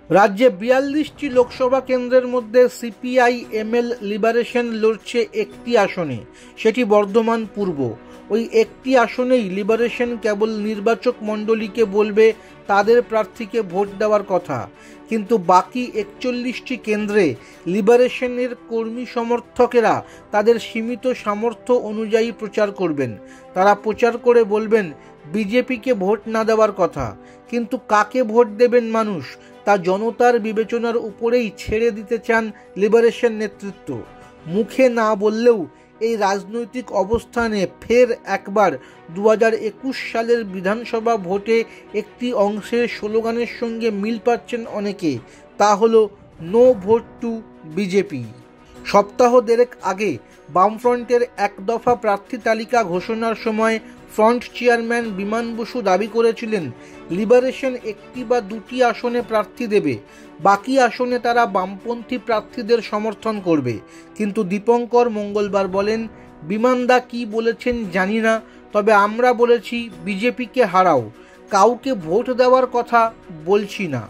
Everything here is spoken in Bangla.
রাজ্যে ৪২টি লোকসভা কেন্দ্রের মধ্যে সিপিআই এমএল লিবারেশন লড়ছে একটি আসনে, সেটি বর্ধমান পূর্ব। ওই একটি আসনেই লিবারেশন কেবল নির্বাচক মণ্ডলীকে বলবে তাদের প্রার্থীকে ভোট দেওয়ার কথা, কিন্তু বাকি ৪১টি কেন্দ্রে লিবারেশনের কর্মী সমর্থকেরা তাদের সীমিত সামর্থ্য অনুযায়ী প্রচার করবেন। তারা প্রচার করে বলবেন বিজেপিকে ভোট না দেওয়ার কথা, কিন্তু কাকে ভোট দেবেন মানুষ তা জনতার বিবেচনার উপরেই ছেড়ে দিতে চান লিবারেশন নেতৃত্ব। মুখে না বললেও এই রাজনৈতিক অবস্থানে ফের একবার ২০২১ সালের বিধানসভা ভোটে একটি অংশের স্লোগানের সঙ্গে মিল পাচ্ছেন অনেকে, তা হলো নো ভোট টু বিজেপি। সপ্তাহ দেড়েক আগে বামফ্রন্টের এক দফা প্রার্থী তালিকা ঘোষণার সময় ফ্রন্ট চেয়ারম্যান বিমান বসু দাবি করেছিলেন লিবারেশন একটি বা দুটি আসনে প্রার্থী দেবে, বাকি আসনে তারা বামপন্থী প্রার্থীদের সমর্থন করবে। কিন্তু দীপঙ্কর মঙ্গলবার বলেন, বিমানদা কি বলেছেন জানি না, তবে আমরা বলেছি বিজেপিকে হারাও, কাউকে ভোট দেওয়ার কথা বলছি না।